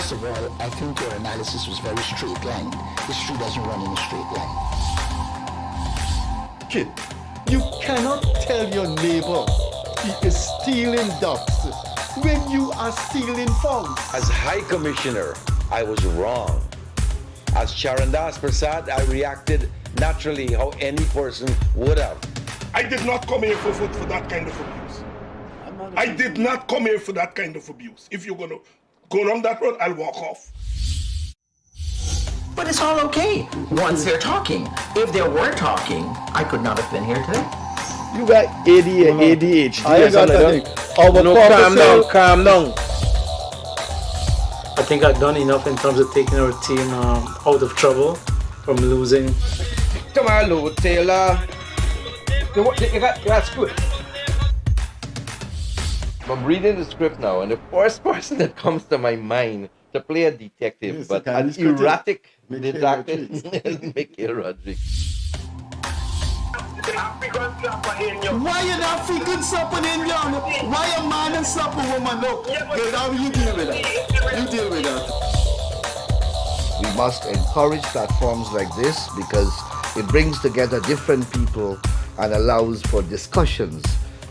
First of all, I think your analysis was very straight line. History doesn't run in a straight line. Kid, you cannot tell your neighbor he is stealing ducks when you are stealing fowls. As High Commissioner, I was wrong. As Charandas Prasad, I reacted naturally how any person would have. I did not come here for that kind of abuse. I did not come here for that kind of abuse. If you're going to go down that road, I'll walk off. But it's all okay once they're talking. If they were talking, I could not have been here today. You got ADHD. I got that. Calm down. I think I've done enough in terms of taking our team out of trouble from losing. Tomorrow, Taylor. That's good. I'm reading the script now, and the first person that comes to my mind to play a detective, Yes, but the an Guyanese critic. erratic Michael detective Rodriguez. is Michael Rodriguez. Why an African slap an Indian? Why a man and slap a woman? Look, Gildarie, you deal with that. You deal with that. We must encourage platforms like this because it brings together different people and allows for discussions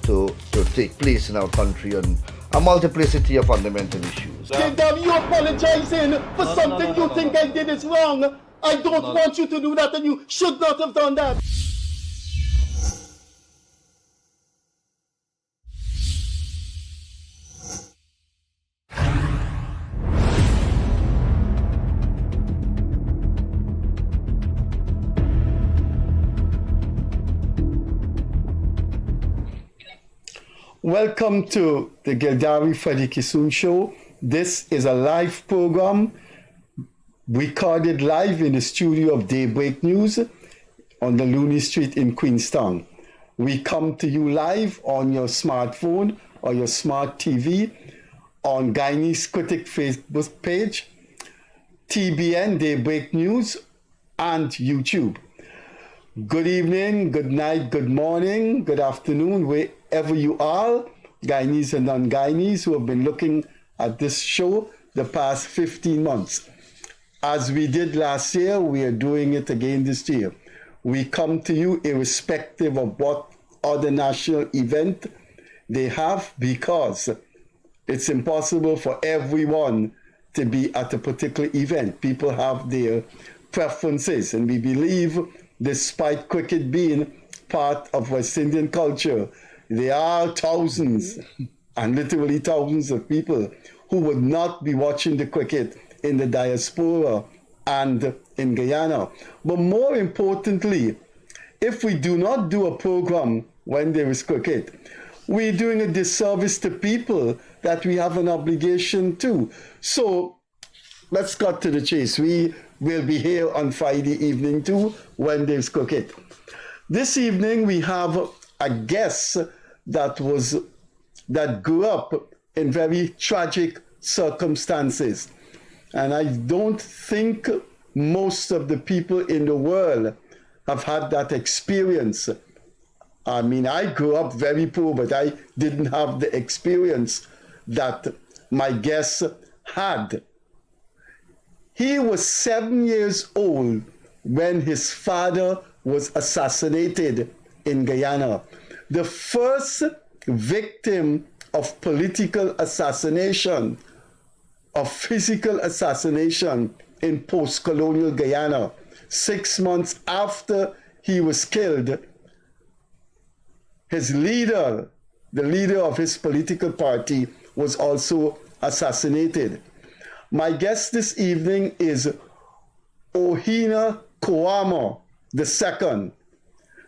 to take place in our country on a multiplicity of fundamental issues. Gildarie, you apologizing for something you think I did is wrong. I don't want you to do that, and you should not have done that. Welcome to the Gildarie Freddie Kissoon Show. This is a live program recorded live in the studio of Daybreak News on the Looney Street in Queenstown. We come to you live on your smartphone or your smart TV, on Guyanese Critic Facebook page, TBN Daybreak News, and YouTube. Good evening, good night, good morning, good afternoon, wherever you are, Guyanese and non-Guyanese who have been looking at this show the past 15 months. As we did last year, we are doing it again this year. We come to you irrespective of what other national event they have, because it's impossible for everyone to be at a particular event. People have their preferences, and we believe, despite cricket being part of West Indian culture, there are thousands and literally thousands of people who would not be watching the cricket in the diaspora and in Guyana. But more importantly, if we do not do a program when there is cricket, we're doing a disservice to people that we have an obligation to. So let's cut to the chase. We will be here on Friday evening too when there's cricket. This evening we have a guest that grew up in very tragic circumstances. And I don't think most of the people in the world have had that experience. I mean, I grew up very poor, but I didn't have the experience that my guest had. He was 7 years old when his father was assassinated in Guyana. The first victim of political assassination, of physical assassination in post-colonial Guyana. 6 months after he was killed, his leader, the leader of his political party, was also assassinated. My guest this evening is Ohene Koama II,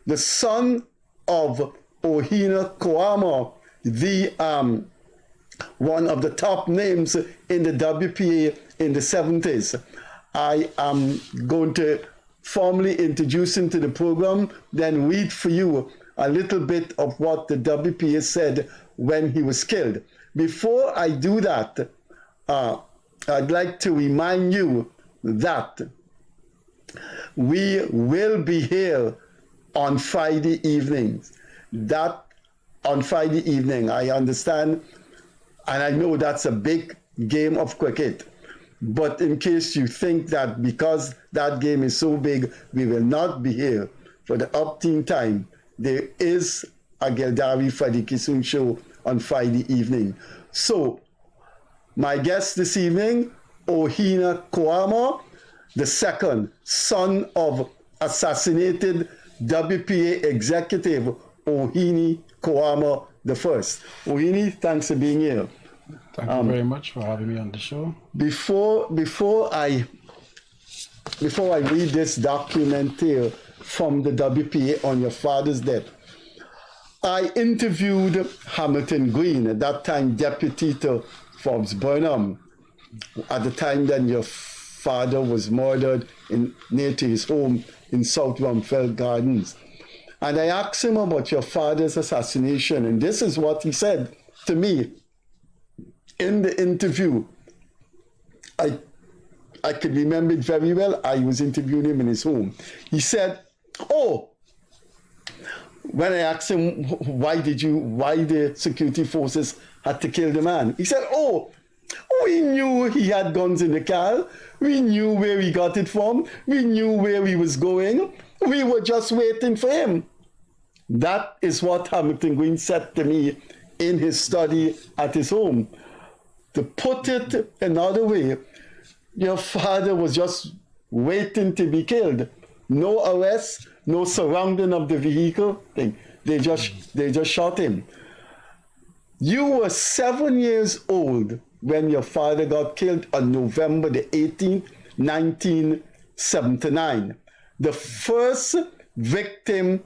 the son of Ohene Koama, one of the top names in the WPA in the 70s. I am going to formally introduce him to the program, then read for you a little bit of what the WPA said when he was killed. Before I do that, I'd like to remind you that we will be here on Friday evenings. That on Friday evening, I understand, and I know that's a big game of cricket. But in case you think that because that game is so big, we will not be here for the upteen time, there is a Gildarie Freddie Kissoon show on Friday evening. So, my guest this evening, Ohene Koama, the second son of assassinated WPA executive Ohene Koama the first. Ohene, thanks for being here. Thank you very much for having me on the show. Before I read this document here from the WPA on your father's death, I interviewed Hamilton Green, at that time deputy to Forbes Burnham, at the time that your father was murdered near to his home in South Rumfeld Gardens. And I asked him about your father's assassination, and this is what he said to me in the interview. I could remember it very well. I was interviewing him in his home. He said, when I asked him why the security forces had to kill the man, he said, we knew he had guns in the car. We knew where he got it from. We knew where he was going. We were just waiting for him. That is what Hamilton Green said to me in his study at his home. To put it another way, your father was just waiting to be killed. No arrest, no surrounding of the vehicle thing. They just shot him. You were 7 years old when your father got killed on November the 18th, 1979. The first victim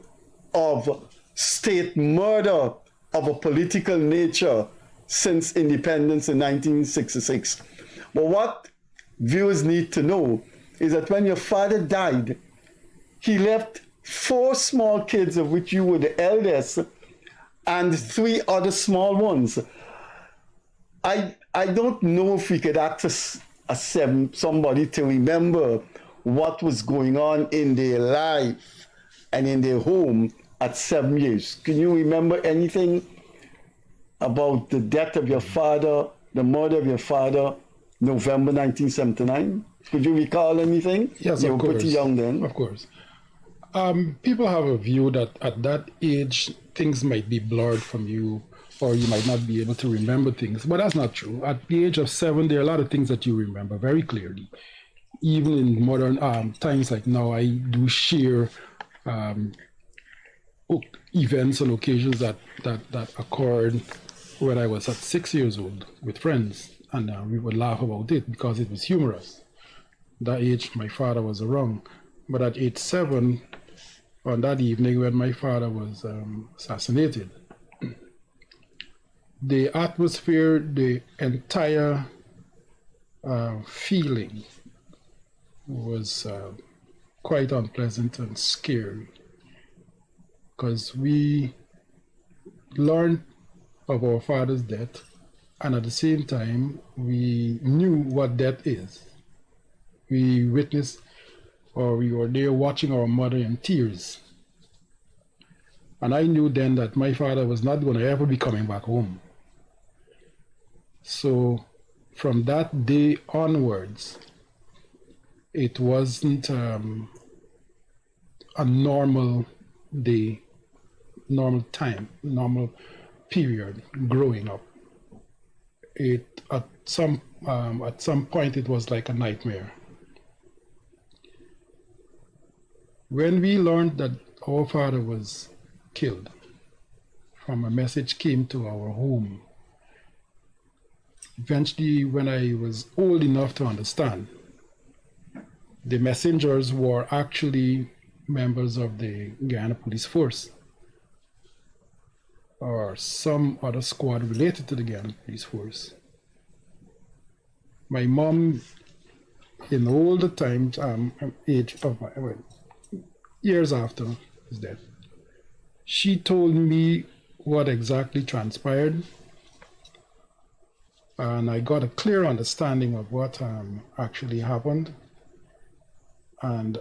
of state murder of a political nature since independence in 1966. But what viewers need to know is that when your father died, he left 4 small kids, of which you were the eldest, and 3 other small ones. I don't know if we could ask somebody to remember what was going on in their life and in their home at 7 years. Can you remember anything about the death of your father, the murder of your father, November 1979? Could you recall anything? Yes, you of were course. pretty young then. Of course. People have a view that at that age, things might be blurred from you, or you might not be able to remember things. But that's not true. At the age of 7, there are a lot of things that you remember very clearly. Even in modern times like now, I do share events and occasions that occurred when I was at 6 years old with friends, and we would laugh about it because it was humorous. That age, my father was around. But at age 7, on that evening when my father was assassinated, the atmosphere, the entire feeling was quite unpleasant and scary, because we learned of our father's death, and at the same time, we knew what death is. We witnessed, or we were there watching our mother in tears. And I knew then that my father was not going to ever be coming back home. So from that day onwards, it wasn't a normal day, normal time, normal period growing up. At some point it was like a nightmare. When we learned that our father was killed, from a message came to our home. Eventually, when I was old enough to understand, the messengers were actually members of the Guyana Police Force, or some other squad related to the Guyana Police Force. My mom, in older times, years after his death, she told me what exactly transpired, and I got a clear understanding of what actually happened. And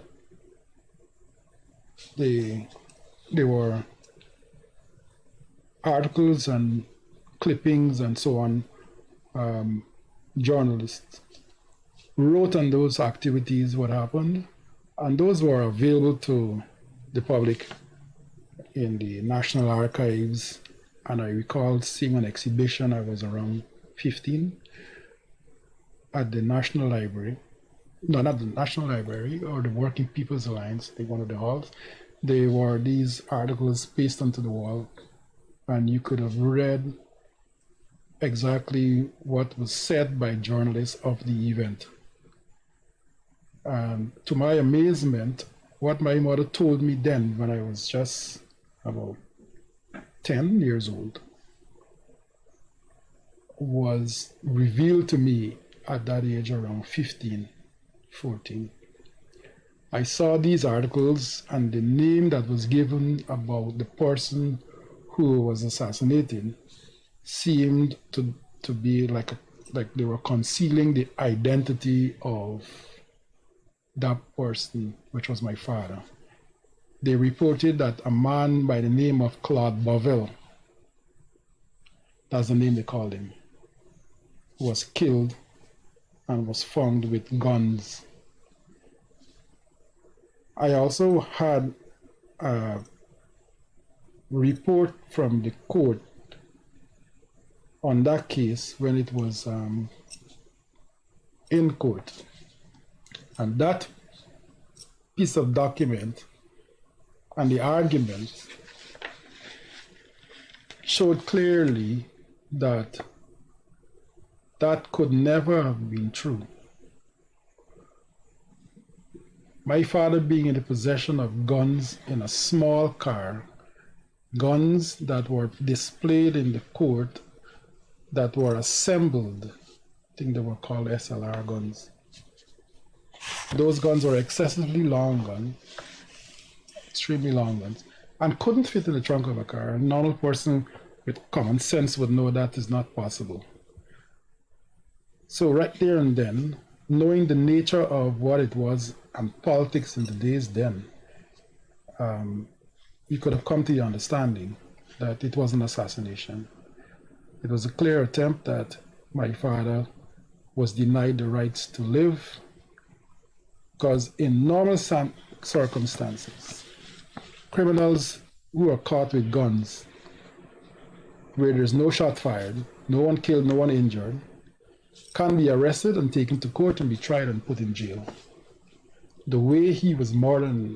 there were articles and clippings and so on, journalists wrote on those activities, what happened, and those were available to the public in the National Archives. And I recall seeing an exhibition, I was around 15, at the National Library. No, not the National Library, or the Working People's Alliance, I think one of the halls. There were these articles pasted onto the wall, and you could have read exactly what was said by journalists of the event. And to my amazement, what my mother told me then, when I was just about 10 years old, was revealed to me at that age, around 15, 14. I saw these articles, and the name that was given about the person who was assassinated seemed to be like they were concealing the identity of that person, which was my father. They reported that a man by the name of Claude Bovell, that's the name they called him, was killed and was found with guns. I also had a report from the court on that case when it was in court. And that piece of document and the argument showed clearly that that could never have been true. My father being in the possession of guns in a small car, guns that were displayed in the court, that were assembled, I think they were called SLR guns. Those guns were excessively long guns, extremely long guns, and couldn't fit in the trunk of a car. A normal person with common sense would know that is not possible. So right there and then, knowing the nature of what it was and politics in the days then, you could have come to the understanding that it was an assassination. It was a clear attempt that my father was denied the rights to live, because in normal circumstances, criminals who are caught with guns, where there's no shot fired, no one killed, no one injured, can be arrested and taken to court and be tried and put in jail. The way he was murdered,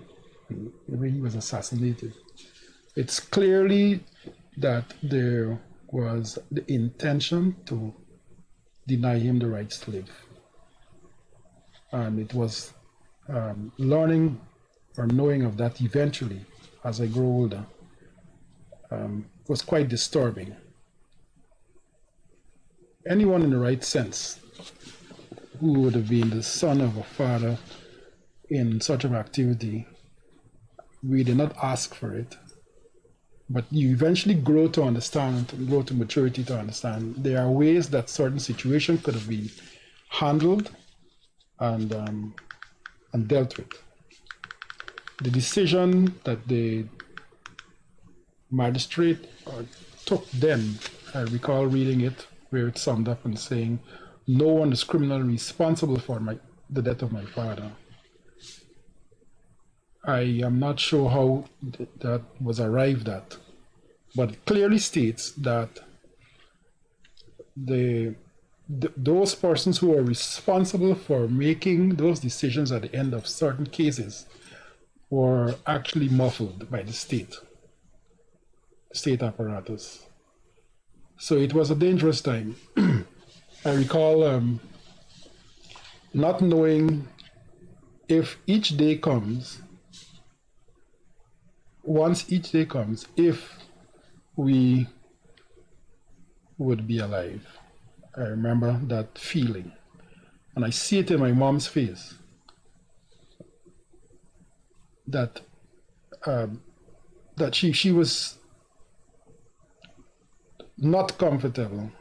the way he was assassinated, it's clearly that there was the intention to deny him the rights to live. And it was learning or knowing of that eventually, as I grew older, was quite disturbing. Anyone in the right sense who would have been the son of a father in such an activity, we did not ask for it, but you eventually grow to understand, and grow to maturity to understand there are ways that certain situations could have been handled and dealt with. The decision that the magistrate took then, I recall reading it, where it summed up and saying, no one is criminally responsible for the death of my father. I am not sure how that was arrived at, but it clearly states that those persons who are responsible for making those decisions at the end of certain cases were actually muffled by the state apparatus. So it was a dangerous time. I recall not knowing if each day comes, once each day comes, if we would be alive. I remember that feeling. And I see it in my mom's face. That she was not comfortable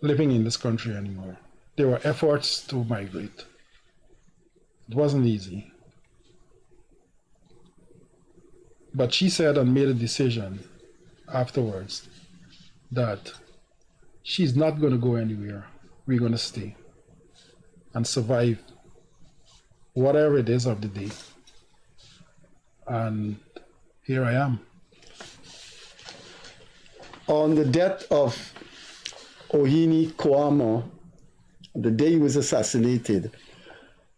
living in this country anymore. There were efforts to migrate. It wasn't easy. But she said and made a decision afterwards that she's not going to go anywhere. We're going to stay. and survive whatever it is of the day. And here I am. On the death of Ohene Koama, the day he was assassinated,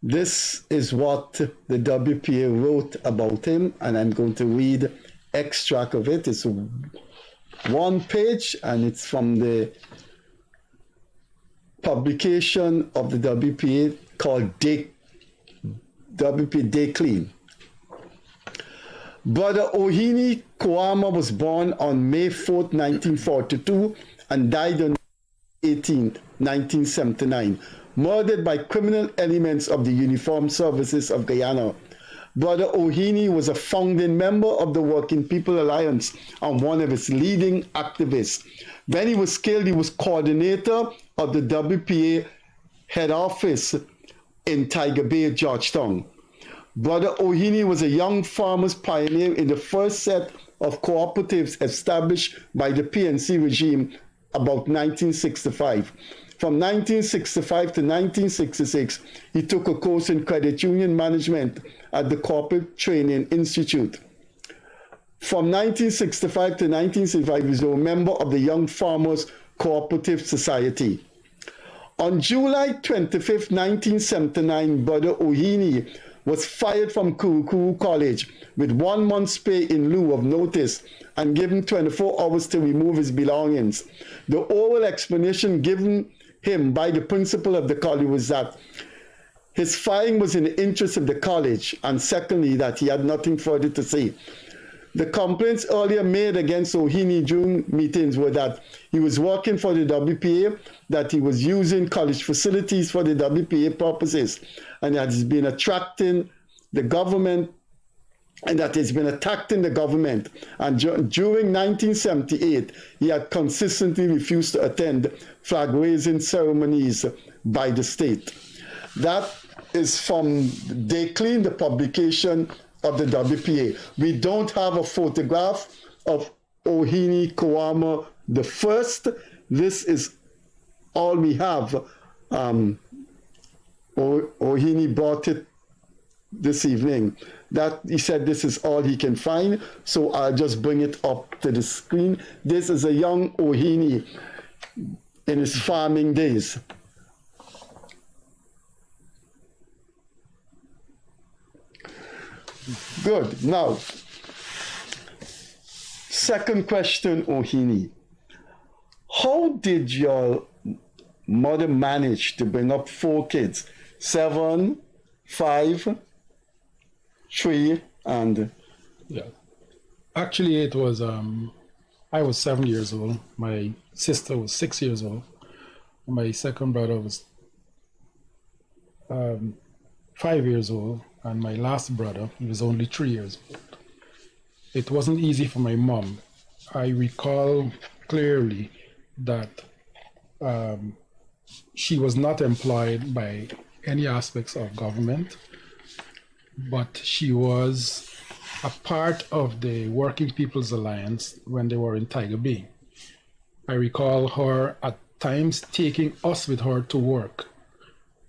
this is what the WPA wrote about him, and I'm going to read extract of it. It's one page, and it's from the publication of the WPA called WPA Day Clean. Brother Ohene Koama was born on May 4th, 1942, and died on 18th, 1979, murdered by criminal elements of the Uniformed Services of Guyana. Brother Ohene was a founding member of the Working People Alliance and one of its leading activists. When he was killed, he was coordinator of the WPA head office in Tiger Bay, Georgetown. Brother Ohene was a young farmer's pioneer in the first set of cooperatives established by the PNC regime about 1965. From 1965 to 1966, he took a course in credit union management at the Corporate Training Institute. From 1965 to 1965, he was a member of the Young Farmers Cooperative Society. On July 25, 1979, Brother Ohene was fired from Kuru College with 1 month's pay in lieu of notice and given 24 hours to remove his belongings. The oral explanation given him by the principal of the college was that his firing was in the interest of the college, and secondly, that he had nothing further to say. The complaints earlier made against Ohene during meetings were that he was working for the WPA, that he was using college facilities for the WPA purposes, and that he's been attracting the government, and that he's been attacking the government. And during 1978, he had consistently refused to attend flag-raising ceremonies by the state. That is from Day Clean, the publication of the WPA. We don't have a photograph of Ohene Koama the first. This is all we have. Ohene bought it this evening. That he said this is all he can find, so I'll just bring it up to the screen. This is a young Ohene in his farming days. Good. Now, second question, Ohene. How did your mother manage to bring up 4 kids? 7, 5, 3, and... Yeah. Actually, it was, I was 7 years old. My sister was 6 years old. My second brother was 5 years old. And my last brother, he was only 3 years old. It wasn't easy for my mom. I recall clearly that she was not employed by any aspects of government, but she was a part of the Working People's Alliance when they were in Tiger Bay. I recall her at times taking us with her to work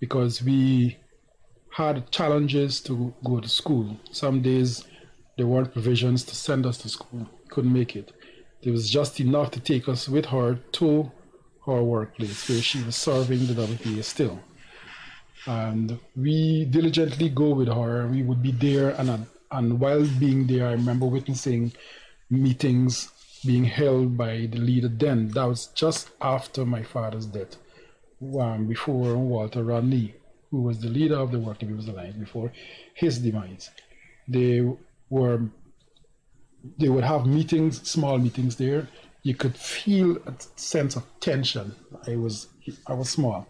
because we had challenges to go to school. Some days there weren't provisions to send us to school, couldn't make it. There was just enough to take us with her to her workplace where she was serving the WPA still. And we diligently go with her. We would be there, and while being there, I remember witnessing meetings being held by the leader then. That was just after my father's death, before Walter Rodney, who was the leader of the Working People's Alliance before his demise. They would have meetings, small meetings there. You could feel a sense of tension. I was small.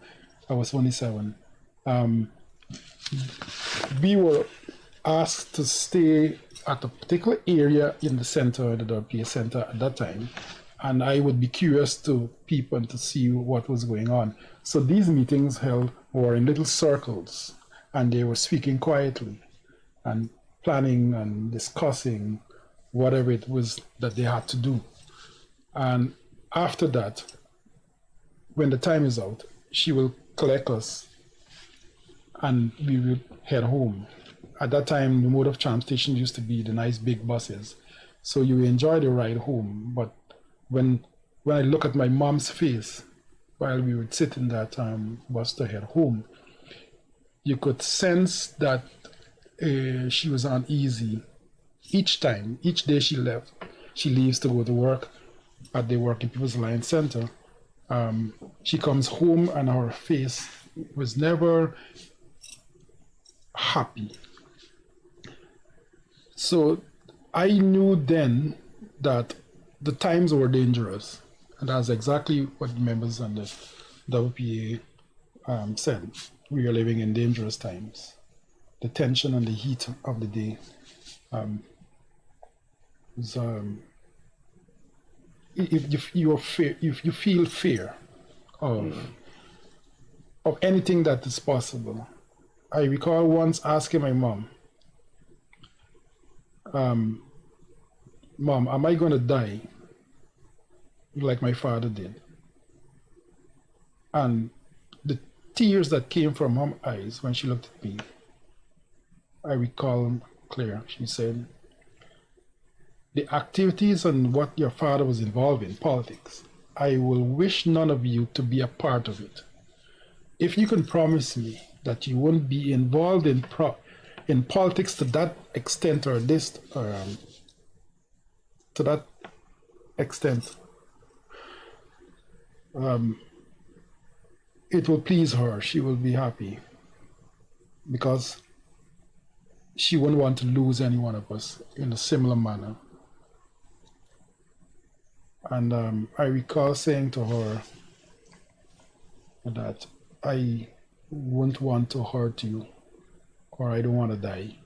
I was only 7. We were asked to stay at a particular area in the center, the WPA center at that time, and I would be curious to peep and to see what was going on. So these meetings were in little circles, and they were speaking quietly and planning and discussing whatever it was that they had to do. And after that, when the time is out, she will collect us and we would head home. At that time, the mode of transportation used to be the nice big buses. So you enjoy the ride home. But when I look at my mom's face while we would sit in that bus to head home, you could sense that she was uneasy each day she leaves to go to work at the Working People's Alliance Center. She comes home and her face was never happy. So I knew then that the times were dangerous, and that's exactly what the members on the WPA said. We are living in dangerous times. The tension and the heat of the day if you feel fear of anything that is possible. I recall once asking my mom, Mom, am I going to die like my father did? And the tears that came from her eyes when she looked at me, I recall clear. She said, the activities and what your father was involved in, politics, I will wish none of you to be a part of it. If you can promise me that you won't be involved in politics to that extent or this, to that extent, it will please her. She will be happy because she wouldn't want to lose any one of us in a similar manner. And I recall saying to her that I wouldn't want to hurt you, or I don't want to die.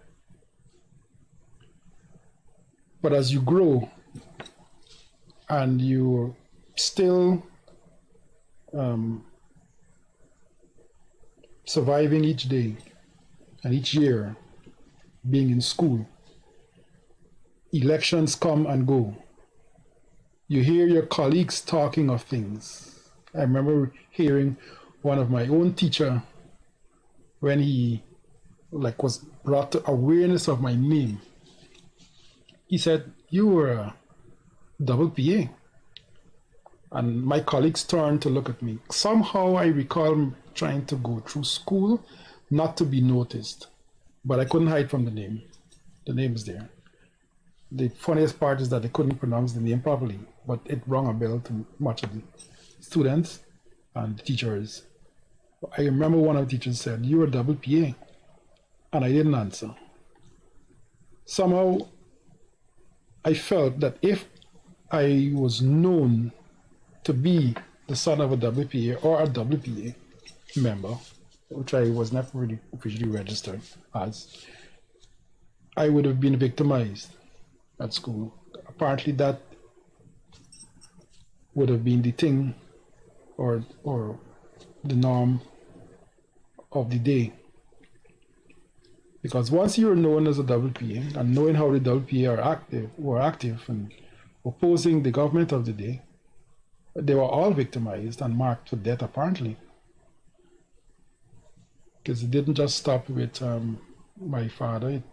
But as you grow and you're still surviving each day and each year, being in school, elections come and go. You hear your colleagues talking of things. I remember hearing one of my own teacher, when he was brought to awareness of my name, he said, you were a double PA. And my colleagues turned to look at me. Somehow I recall trying to go through school not to be noticed, but I couldn't hide from the name. The name is there. The funniest part is that they couldn't pronounce the name properly, but it rang a bell to much of the students and the teachers. I remember one of the teachers said, you're a double PA, and I didn't answer. Somehow I felt that if I was known to be the son of a double PA or a double PA member, which I was never really officially registered as, I would have been victimized at school. Apparently that would have been the thing or the norm of the day. Because once you're known as a double PA and knowing how the double PA were active and opposing the government of the day, they were all victimized and marked for death apparently. Because it didn't just stop with my father,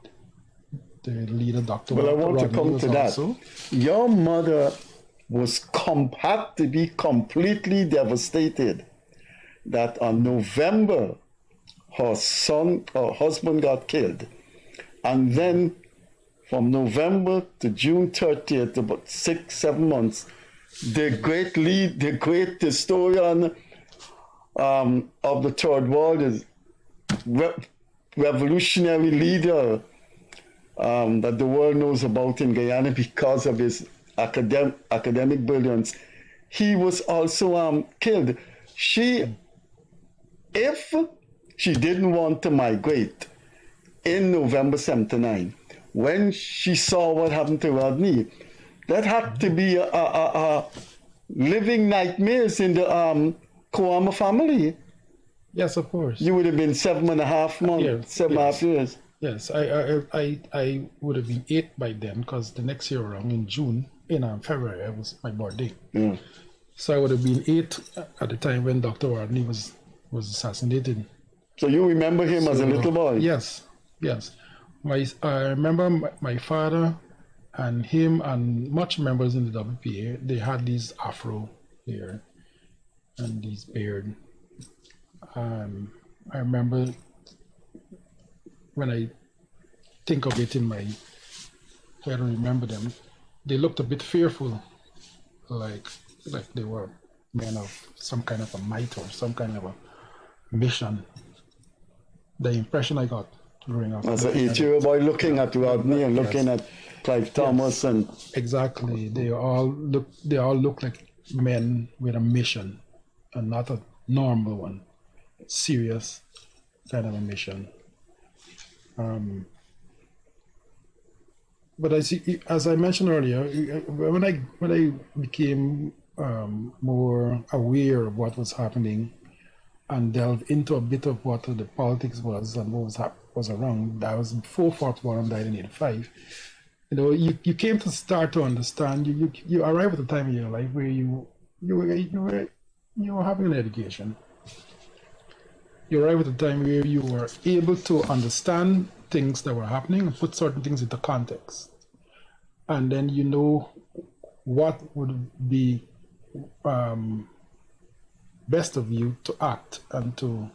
the leader, Dr. Well, I want to come to that. Also. Your mother had to be completely devastated that on November, her husband got killed. And then from November to June 30th, about 6-7 months, the great historian of the Third World is revolutionary leader that the world knows about in Guyana because of his academic brilliance. He was also killed. If she didn't want to migrate in November 79, when she saw what happened to Rodney, that had to be a living nightmares in the Koama family. Yes, of course. You would have been 7.5 months, 7.5 years. Yes, I would have been 8 by then, because the next year around in February, it was my birthday. Yeah. So I would have been 8 at the time when Dr. Rodney was assassinated. So you remember him as a little boy? Yes, yes. I remember my father and him and much members in the WPA, they had these afro hair and these beard. I remember when I think of it in my head and remember them, they looked a bit fearful, like they were men of some kind of a might or some kind of a mission. The impression I got growing up. As an 8-year-old boy looking at Rodney and looking at Clive Thomas and exactly, they all look like men with a mission, and not a normal one, serious kind of a mission. But as I mentioned earlier, when I became more aware of what was happening and delved into a bit of what the politics was and what was around, that was before Fort Warren died in '85. You know, you came to start to understand. You arrive at a time in your life where you were having an education. You arrive at a time where you were able to understand things that were happening and put certain things into context, and then you know what would be best of you to act and to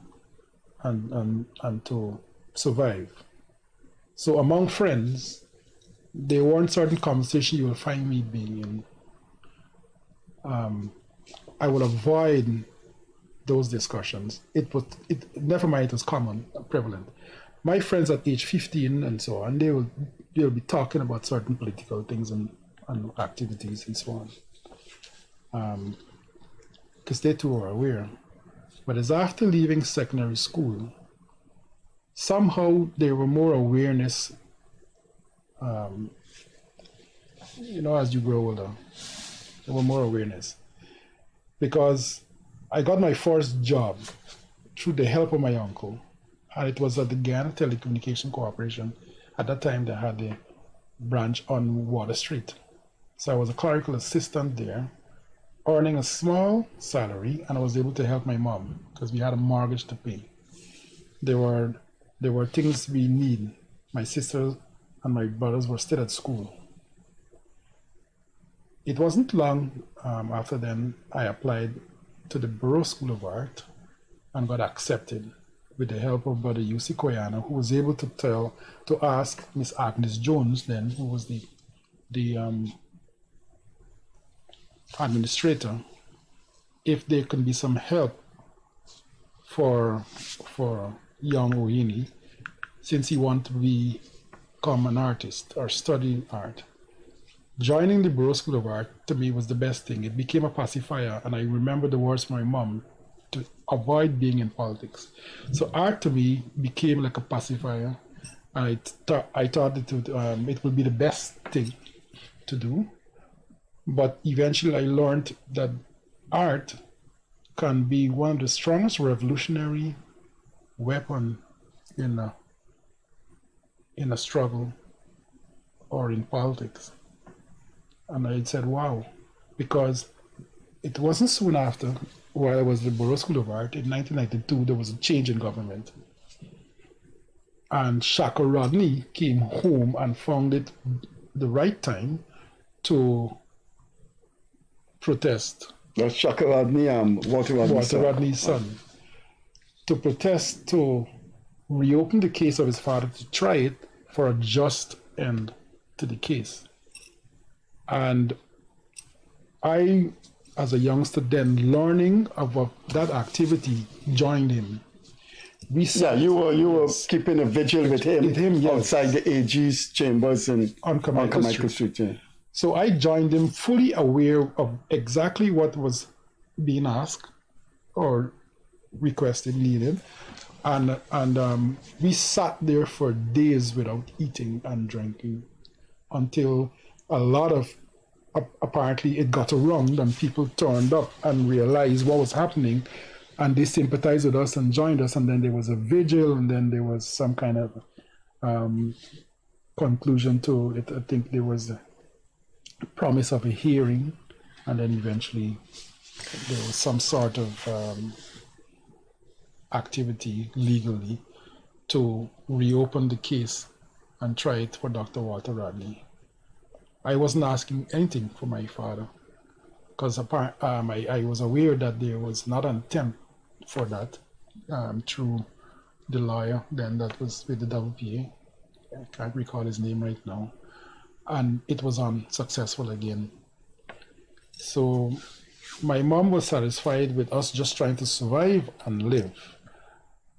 survive. So among friends, there weren't certain conversations you will find me being in. I will avoid those discussions. Never mind, it was common, prevalent. My friends at age 15 and so on, they'll be talking about certain political things and activities and so on. Because they too are aware. But as after leaving secondary school, somehow there were more awareness, as you grow older, there were more awareness. Because I got my first job through the help of my uncle, and it was at the Guyana Telecommunication Corporation. At that time, they had a branch on Water Street. So I was a clerical assistant there, earning a small salary, and I was able to help my mom because we had a mortgage to pay. There were things we need. My sisters and my brothers were still at school. It wasn't long after then I applied to the Borough School of Art and got accepted with the help of Brother U.C. Koyana, who was able to ask Miss Agnes Jones then, who was the administrator, if there could be some help for young Ohene, since he wanted to become an artist or study art. Joining the Borough School of Art to me was the best thing. It became a pacifier, and I remember the words from my mom to avoid being in politics. So art to me became like a pacifier. I thought it would be the best thing to do. But eventually I learned that art can be one of the strongest revolutionary weapon in a struggle or in politics. And I said, wow, because it wasn't soon after, while I was at the Borough School of Art, in 1992, there was a change in government. And Shaka Rodney came home and found it the right time to protest. That's Shaka Rodney, Walter Rodney's son. To protest to reopen the case of his father, to try it for a just end to the case. And I, as a youngster then, learning about that activity, joined him. You were keeping a vigil with him yes. Outside the AG's chambers on Carmichael Street. Yeah. So I joined him, fully aware of exactly what was being asked or requested, needed, and we sat there for days without eating and drinking until a lot of apparently it got around and people turned up and realized what was happening, and they sympathized with us and joined us, and then there was a vigil, and then there was some kind of conclusion to it. I think there was a promise of a hearing, and then eventually there was some sort of activity legally to reopen the case and try it for Dr. Walter Radley. I wasn't asking anything for my father because I was aware that there was not an attempt for that through the lawyer then that was with the WPA. I can't recall his name right now. And it was unsuccessful again. So my mom was satisfied with us just trying to survive and live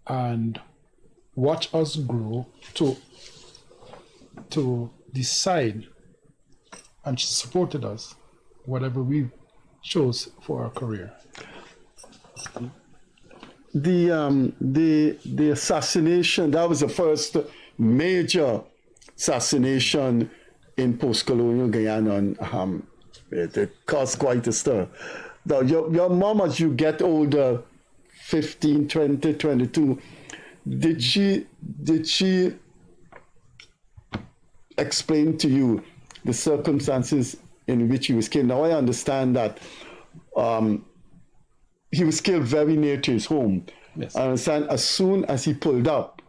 and watch us grow to decide, and she supported us whatever we chose for our career. The assassination, that was the first major assassination in post-colonial Guyana, and it caused quite a stir. Now, your mom, as you get older, 15, 20, 22, did she explain to you the circumstances in which he was killed? Now, I understand that he was killed very near to his home. Yes. I understand as soon as he pulled up,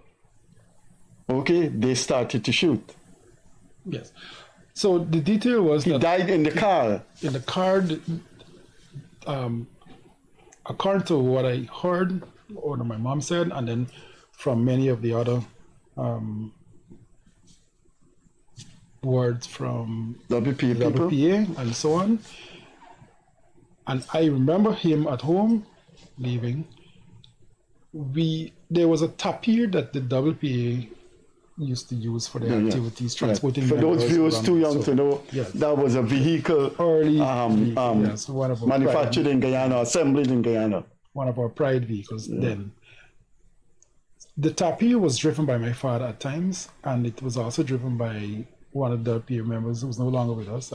okay, they started to shoot. Yes. So the detail was he died in the car. In the car, according to what I heard, or my mom said, and then from many of the other words from WPA and so on. And I remember him at home leaving. There was a tapir that the WPA used to use for their activities, transporting. For those viewers too young to know, that was a vehicle early manufactured in Guyana, assembled in Guyana. One of our pride vehicles then. The tapir was driven by my father at times, and it was also driven by one of the WPA members who was no longer with us,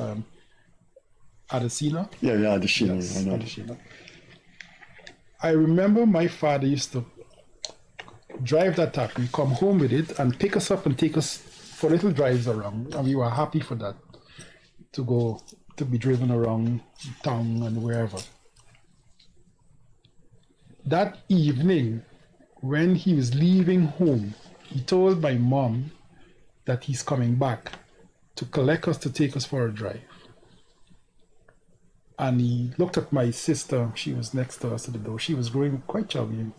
Adesina. Adesina. Yes, I know Adesina. I remember my father used to drive that tapir, come home with it, and pick us up and take us for little drives around, and we were happy for that, to be driven around town and wherever. That evening, when he was leaving home, he told my mom that he's coming back to collect us, to take us for a drive. And he looked at my sister. She was next to us at the door. She was growing quite chubby,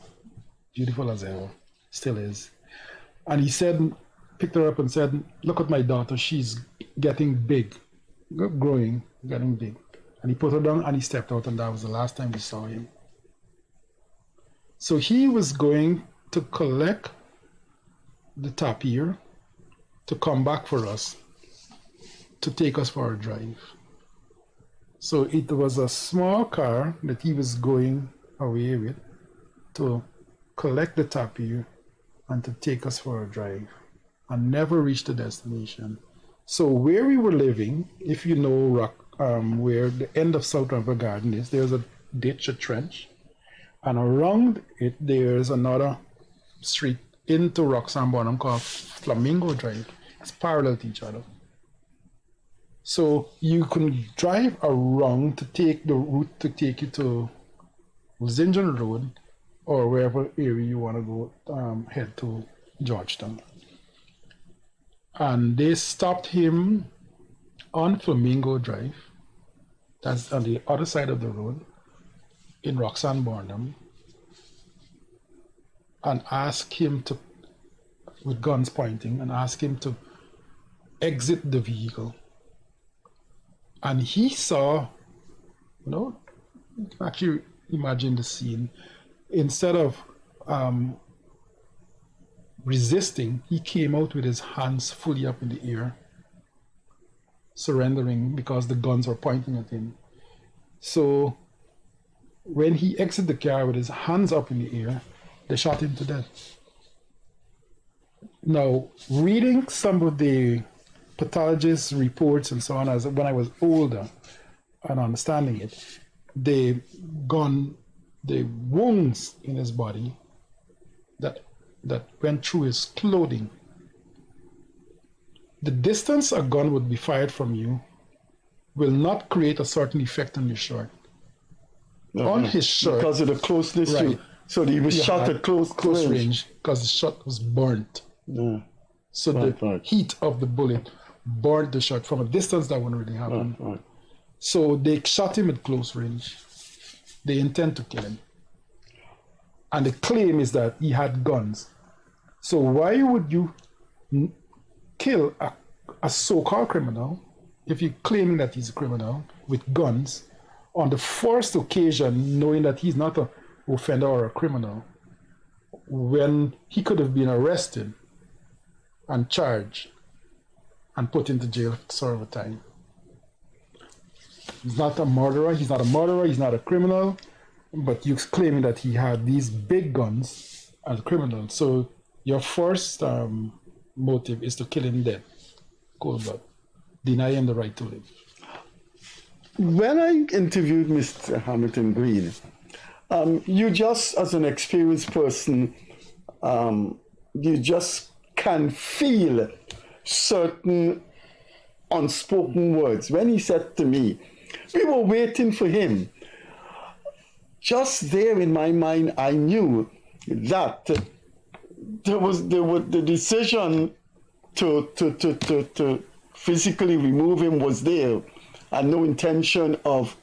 beautiful as ever, still is. And he said, picked her up and said, look at my daughter. She's getting big, growing, getting big. And he put her down and he stepped out, and that was the last time we saw him. So he was going to collect the tapir to come back for us, to take us for a drive. So it was a small car that he was going away with to collect the tapir and to take us for a drive, and never reach the destination. So where we were living, if you know where the end of South River Garden is, there's a ditch, a trench, and around it there's another street into Roxanne Bonham called Flamingo Drive. It's parallel to each other. So you can drive around to take the route to take you to Zinjan Road or wherever area you want to go, head to Georgetown. And they stopped him on Flamingo Drive, that's on the other side of the road, in Roxanne Bonham, and asked him to, with guns pointing, and asked him to exit the vehicle. And he saw, you can actually imagine the scene. Instead of resisting, he came out with his hands fully up in the air, surrendering because the guns were pointing at him. So when he exited the car with his hands up in the air, they shot him to death. Now, reading some of the pathologist reports and so on, as when I was older and understanding it, the wounds in his body that went through his clothing. The distance a gun would be fired from you will not create a certain effect on your shirt. On his shirt, because of the closeness, right? So he was shot at close range. Because the shot was burnt. Yeah. So the heat of the bullet burnt the shot. From a distance, that wouldn't really happen. So they shot him at close range. They intend to kill him. And the claim is that he had guns. So why would you kill a so-called criminal if you're claiming that he's a criminal with guns on the first occasion, knowing that he's not an offender or a criminal, when he could have been arrested and charged and put into jail for serve a time? He's not a murderer, he's not a criminal, but you're claiming that he had these big guns as a criminal. So your first motive is to kill him dead, cold blood, deny him the right to live. When I interviewed Mr. Hamilton Green, you just, as an experienced person, you just can feel certain unspoken words. When he said to me, we were waiting for him, just there in my mind, I knew that the decision to physically remove him was there, and no intention of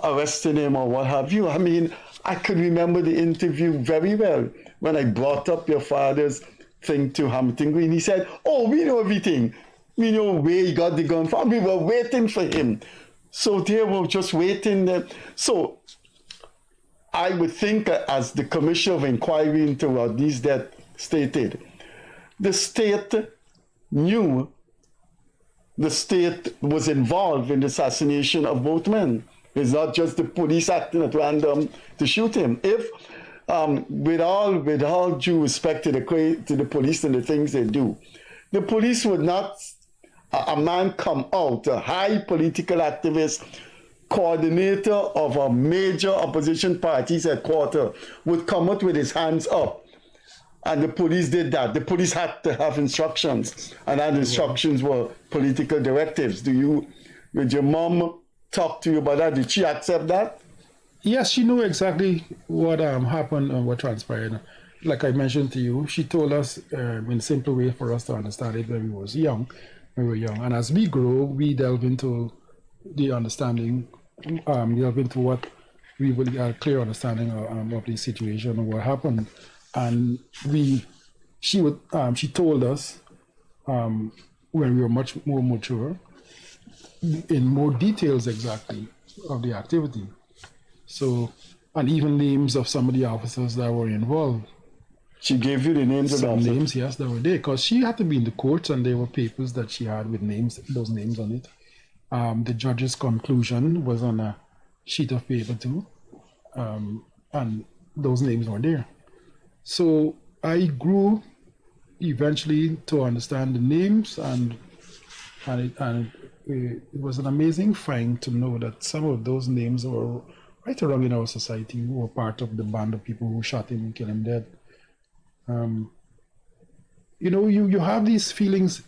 arresting him or what have you. I mean, I could remember the interview very well when I brought up your father's thing to Hamilton Green. He said, oh, we know everything. We know where he got the gun from. We were waiting for him. So they were just waiting. So I would think, as the Commissioner of Inquiry into these deaths stated, the state knew the state was involved in the assassination of both men. It's not just the police acting at random to shoot him. If, with all due respect to the police and the things they do, the police would not, a man come out, a high political activist, coordinator of a major opposition party's headquarters, would come out with his hands up. And the police did that. The police had to have instructions, and that instructions were political directives. Did your mom talk to you about that? Did she accept that? Yes, she knew exactly what happened and what transpired. Like I mentioned to you, she told us in a simple way for us to understand it when we were young. And as we grow, we delve into the understanding, delve into what we will get a clear understanding of the situation and what happened. And she told us when we were much more mature, in more details exactly of the activity. So, and even names of some of the officers that were involved. She gave you the names of the officers? Names, yes, that were there, because she had to be in the courts, and there were papers that she had with names, those names on it. The judge's conclusion was on a sheet of paper too, and those names were there. So I grew eventually to understand the names, and it was an amazing find to know that some of those names were right around in our society who were part of the band of people who shot him and killed him dead. You have these feelings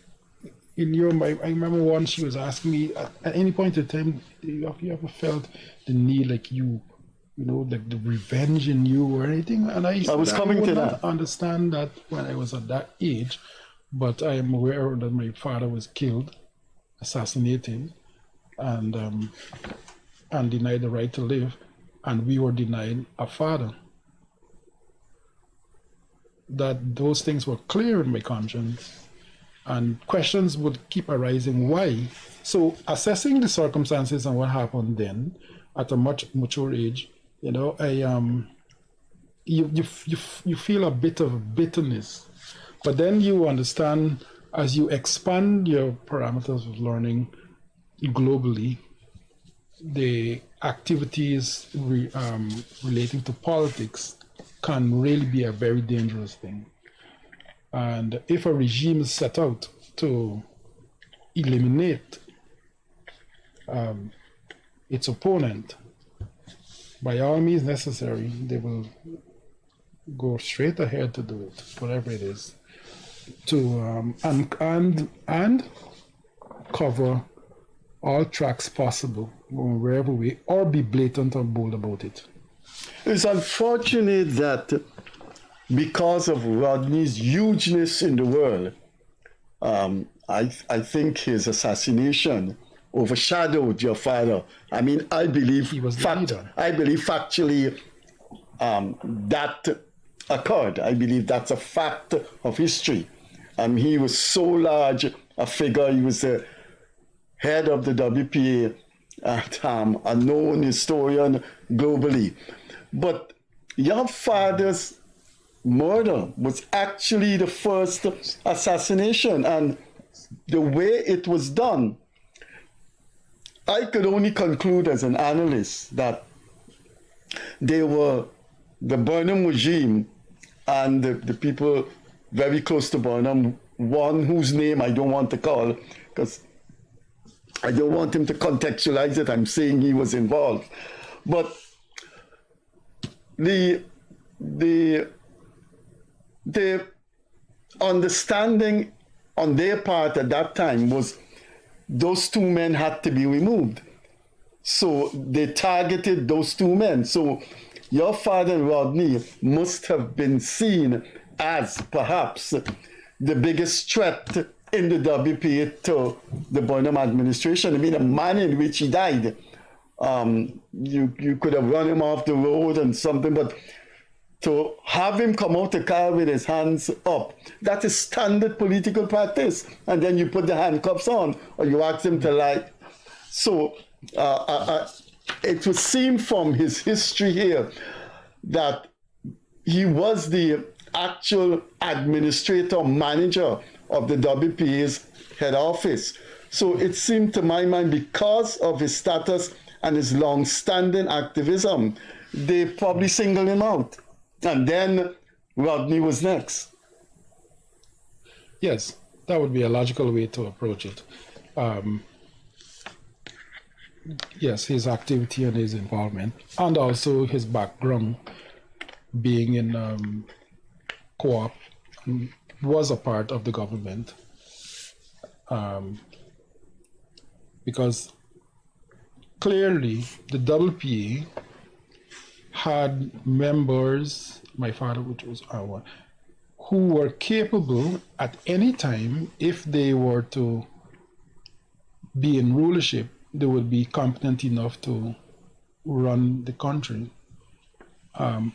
in your mind. I remember once she was asking me, at any point in time, you ever felt the need, like like the revenge in you or anything? And I was coming to that. Understand that when I was at that age, but I am aware that my father was killed, assassinated, and denied the right to live, and we were denied a father. That those things were clear in my conscience, and questions would keep arising. Why? So assessing the circumstances and what happened then at a much mature age, you feel a bit of bitterness, but then you understand as you expand your parameters of learning globally, the activities relating to politics can really be a very dangerous thing. And if a regime is set out to eliminate its opponent, by all means necessary, they will go straight ahead to do it, whatever it is, to and cover all tracks possible, wherever we, or be blatant or bold about it. It's unfortunate that because of Rodney's hugeness in the world, I think his assassination overshadowed your father. I mean, I believe He was the leader. I believe factually that occurred. I believe that's a fact of history. He was so large a figure. He was the head of the WPA, and a known historian globally. But your father's murder was actually the first assassination, and the way it was done, I could only conclude as an analyst that they were the Burnham regime and the people very close to Burnham, one whose name I don't want to call because I don't want him to contextualize it. I'm saying he was involved. But the understanding on their part at that time was those two men had to be removed. So they targeted those two men. So your father, Rodney, must have been seen as perhaps the biggest threat in the WPA to the Burnham administration. I mean, the manner in which he died, you could have run him off the road and something, but to have him come out the car with his hands up, that is standard political practice. And then you put the handcuffs on, or you ask him to lie. So it would seem from his history here that he was the actual administrator, manager of the WPA's head office. So it seemed to my mind, because of his status and his long-standing activism, they probably singled him out. And then Rodney was next. Yes, that would be a logical way to approach it. Yes, his activity and his involvement, and also his background being in co-op, was a part of the government. Because clearly the WPA had members, my father, which was our, who were capable at any time, if they were to be in rulership, they would be competent enough to run the country, and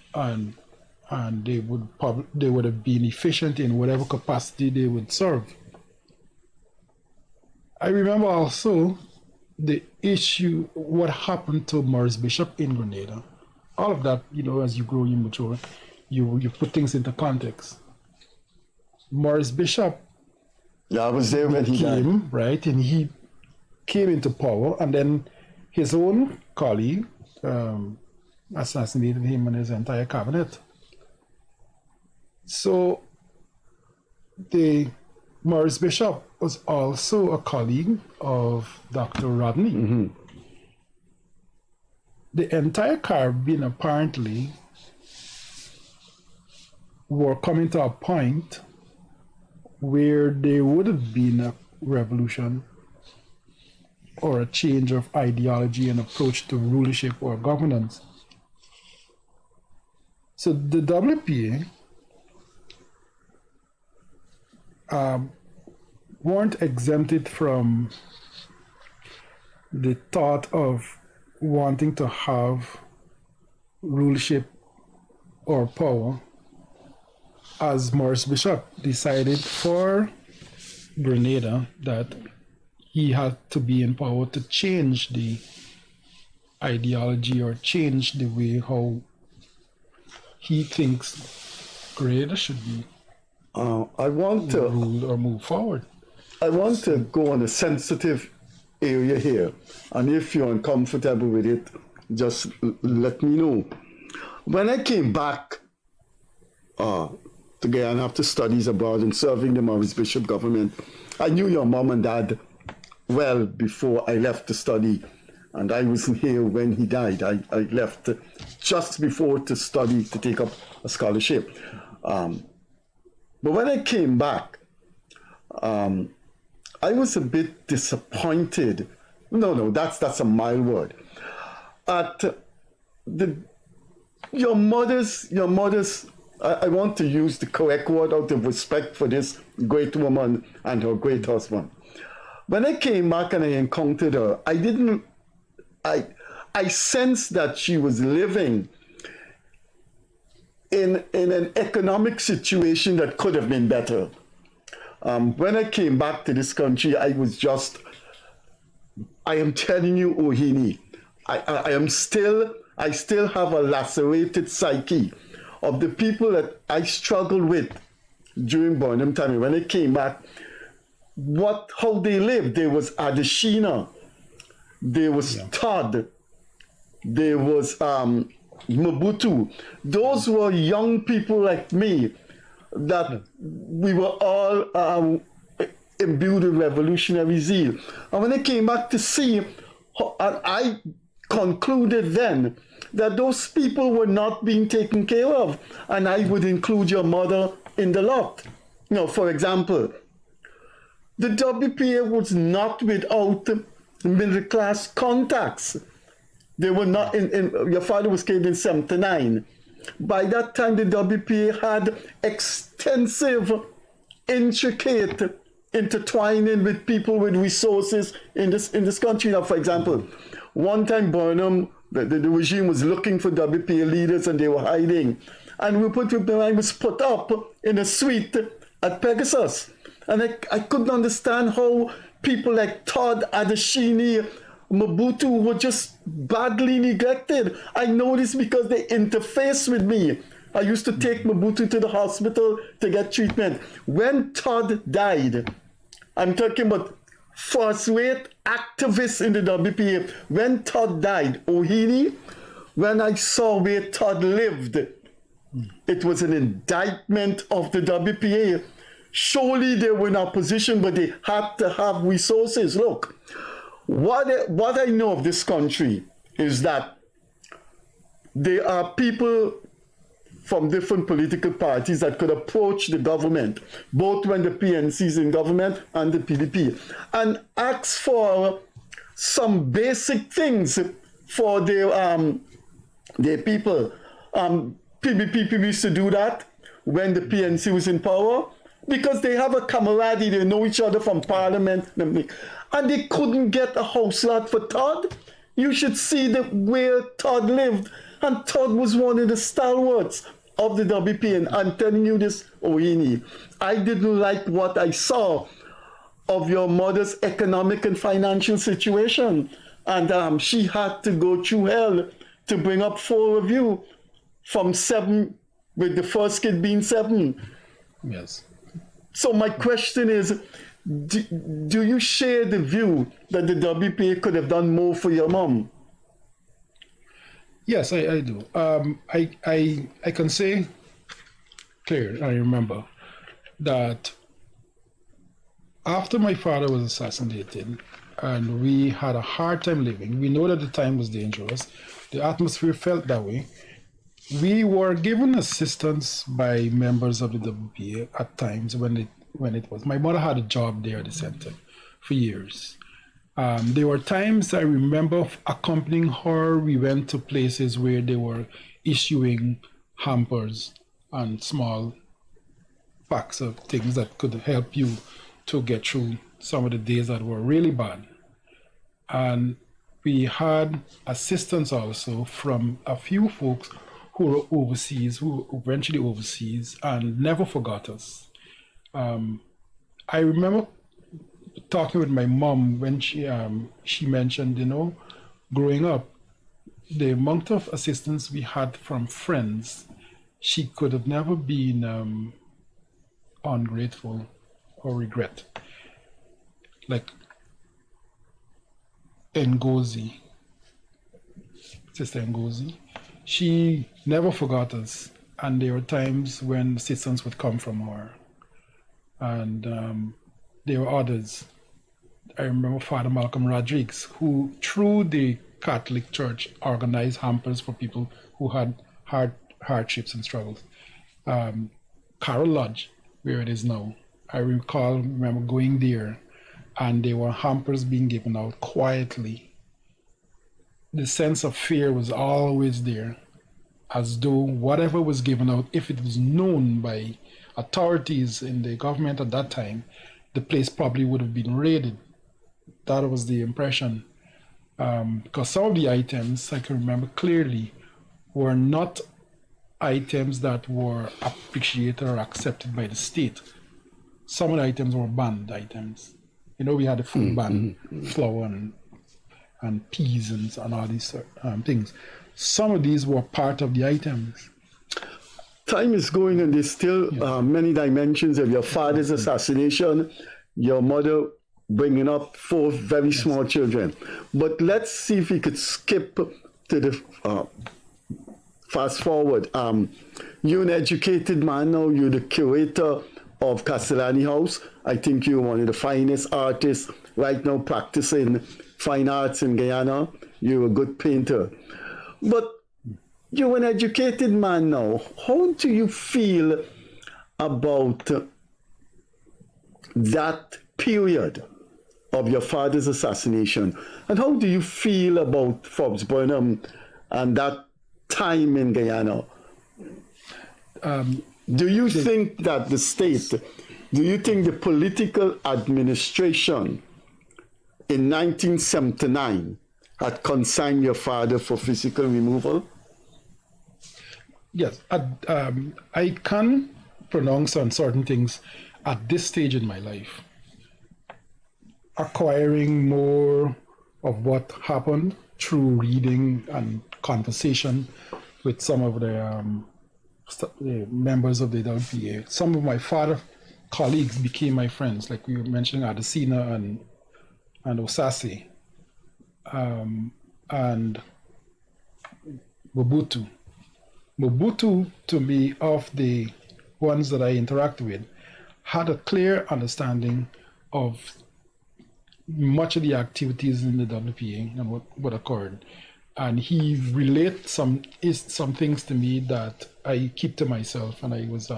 they would have been efficient in whatever capacity they would serve. I remember also the issue, what happened to Maurice Bishop in Grenada. All of that, as you grow, you mature, you put things into context. Maurice Bishop, I was there when he came, right, and he came into power, and then his own colleague assassinated him and his entire cabinet. So Maurice Bishop was also a colleague of Dr. Rodney. Mm-hmm. The entire Caribbean apparently were coming to a point where there would have been a revolution or a change of ideology and approach to rulership or governance. So the WPA weren't exempted from the thought of wanting to have rulership or power, as Maurice Bishop decided for Grenada that he had to be in power to change the ideology or change the way how he thinks Grenada should be ruled or move forward. I want to go on a sensitive area here, and if you're uncomfortable with it, just let me know. When I came back to Guyana after studies abroad and serving the Maurice Bishop government, I knew your mom and dad well before I left to study, and I wasn't here when he died. I left just before to study, to take up a scholarship. But when I came back, I was a bit disappointed. No, that's a mild word. At the Your mother's, I want to use the correct word out of respect for this great woman and her great husband. When I came back and I encountered her, I sensed that she was living in an economic situation that could have been better. When I came back to this country, I am telling you, Ohene, I still have a lacerated psyche of the people that I struggled with during Burnham time. When I came back, how they lived. There was Adeshina, there was Todd, there was Mobutu. Those were young people like me that we were all imbued with revolutionary zeal. And when I came back to see, and I concluded then that those people were not being taken care of, and I would include your mother in the lot. For example, the WPA was not without middle class contacts. They were not your father was killed in 79. By that time, the WPA had extensive, intricate intertwining with people with resources in this country. Now, for example, one time Burnham, the regime was looking for WPA leaders and they were hiding. And I was put up in a suite at Pegasus. And I couldn't understand how people like Todd, Adeshini, Mobutu were just badly neglected. I know this because they interface with me. I used to take Mobutu to the hospital to get treatment. When Todd died, I'm talking about first-rate activists in the WPA. When Todd died, Ohene, when I saw where Todd lived, it was an indictment of the WPA. Surely they were in opposition, but they had to have resources. Look, what I know of this country is that there are people from different political parties that could approach the government, both when the PNC is in government and the PDP, and ask for some basic things for their people. PBP used to do that when the PNC was in power, because they have a camaraderie, they know each other from parliament, and they couldn't get a house lot for Todd. You should see where Todd lived, and Todd was one of the stalwarts of the WP. And I'm telling you this, Ohene, I didn't like what I saw of your mother's economic and financial situation, and she had to go through hell to bring up 4 of you from 7, with the first kid being 7. Yes. So my question is, do you share the view that the WPA could have done more for your mom? Yes, I do. I can say clearly, I remember that after my father was assassinated and we had a hard time living, we know that the time was dangerous, the atmosphere felt that way. We were given assistance by members of the WPA at times when it was. My mother had a job there at the center for years. There were times I remember accompanying her. We went to places where they were issuing hampers and small packs of things that could help you to get through some of the days that were really bad. And we had assistance also from a few folks who were overseas, who eventually overseas, and never forgot us. I remember talking with my mom when she mentioned, growing up, the amount of assistance we had from friends, she could have never been ungrateful or regret. Like Ngozi, Sister Ngozi, she never forgot us, and there were times when assistance would come from her. And there were others. I remember Father Malcolm Rodriguez, who through the Catholic Church organized hampers for people who had hardships and struggles. Carol Lodge, where it is now, I remember going there, and there were hampers being given out quietly. The sense of fear was always there. as though whatever was given out, if it was known by authorities in the government at that time, the place probably would have been raided. That was the impression. Because some of the items, I can remember clearly, were not items that were appreciated or accepted by the state. Some of the items were banned items. You know, we had the food ban, flour and peas and all these things. Some of these were part of the items. Time is going, and there's still many dimensions of your father's assassination, your mother bringing up 4 very small children. But let's see if we could skip to the fast forward. You're an educated man now. You're the curator of Castellani House. I think you're one of the finest artists right now practicing fine arts in Guyana. You're a good painter. But you're an educated man now. How do you feel about that period of your father's assassination? And how do you feel about Forbes Burnham and that time in Guyana? Do you think that the state, do you think the political administration in 1979 had consigned your father for physical removal? Yes, I can pronounce on certain things at this stage in my life. Acquiring more of what happened through reading and conversation with some of the members of the WPA. Some of my father colleagues became my friends, like we were mentioning Adesina and Osase, and Mobutu. Mobutu, to me, of the ones that I interact with, had a clear understanding of much of the activities in the WPA and what occurred. And he relates some things to me that I keep to myself, and I was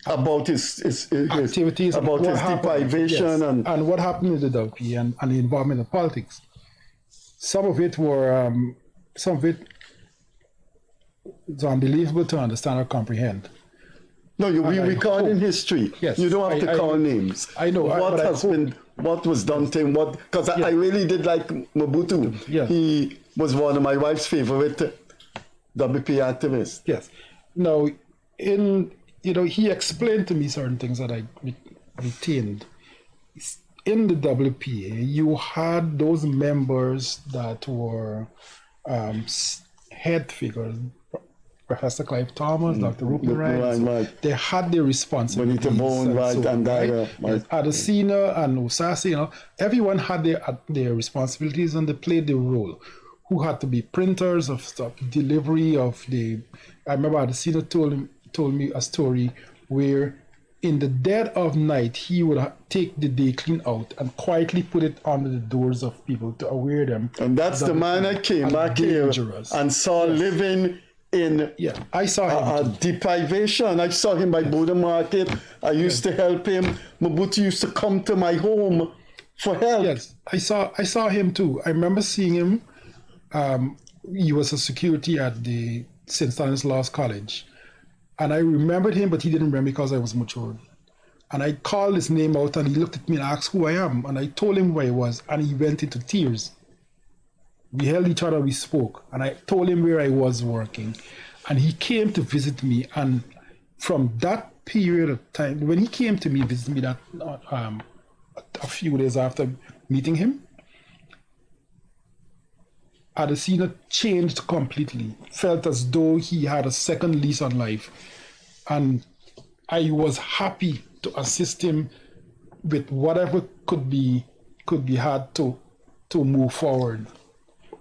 about his activities, about his deprivation, yes, and what happened in the WPA and the involvement of politics. Some of it it's unbelievable to understand or comprehend. No, we record in history. Yes, you don't have to call names. I know what was done to him. Because I really did like Mobutu. Yes. He was one of my wife's favorite WP activists. Yes. Now, he explained to me certain things that I retained. In the WPA, you had those members that were head figures. Professor Clive Thomas, Dr. Rupert Wright, they had their responsibilities. Adesina and Osase, everyone had their responsibilities and they played their role. Who had to be printers of stuff, delivery of the. I remember Adesina told me a story where, in the dead of night, he would take the day clean out and quietly put it under the doors of people to aware them. And that's the man I came back here and saw living in I saw him deprivation. I saw him by Buddha Market. I used to help him. Mobutu used to come to my home for help. Yes, I saw him too. I remember seeing him. He was a security at the St. Stanislaus College. And I remembered him, but he didn't remember because I was matured. And I called his name out and he looked at me and asked who I am. And I told him who I was and he went into tears. We held each other, we spoke, and I told him where I was working. And he came to visit me. And from that period of time, when he came to me, visit me that a few days after meeting him, Adesina changed completely, felt as though he had a second lease on life. And I was happy to assist him with whatever could be had to move forward.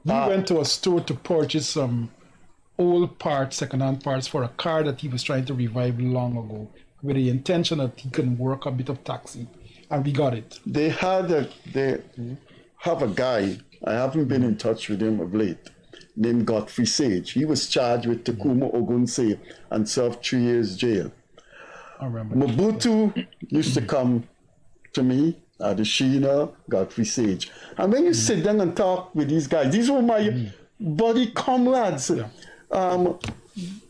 We went to a store to purchase some old parts, second-hand parts for a car that he was trying to revive long ago, with the intention that he can work a bit of taxi, and we got it. They have a guy, I haven't been in touch with him of late, named Godfrey Sage. He was charged with Takuma Ogunse and served 3 years jail. I remember. Mobutu used to come to me, Adesina, Godfrey Sage. And when you sit down and talk with these guys, these were my buddy comrades.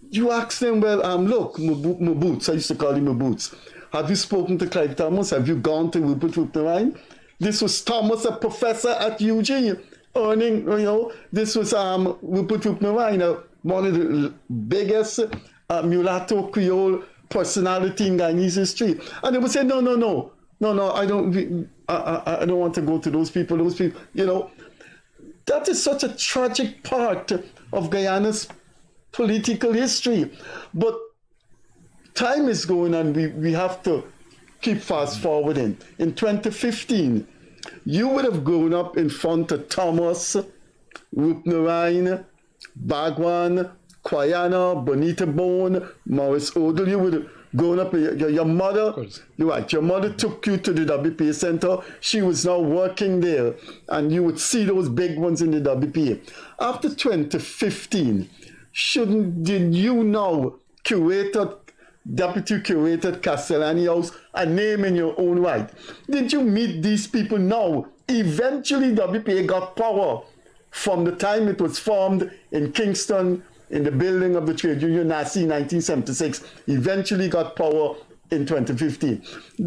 You ask them, well, look, my boots, I used to call him my boots. Have you spoken to Clive Thomas? Have you gone to Rupert Rupnerine? This was Thomas, a professor at UG, earning, this was Rupert Rupnerine, one of the biggest mulatto Creole personality in Guyanese history. And they would say, no, I don't want to go to those people, That is such a tragic part of Guyana's political history. But time is going and we have to keep fast forwarding. In 2015, you would have grown up in front of Thomas, Rupnerine, Bagwan, Quayana, Bonita Bone, Maurice Odell. You would have grown up, your mother, you're right, your mother took you to the WPA Center. She was now working there, and you would see those big ones in the WPA. After 2015, did you now deputy curator at Castellani House, a name in your own right? Did you meet these people now? Eventually, WPA got power from the time it was formed in Kingston, in the building of the Trade Union Nasi in 1976, eventually got power in 2015.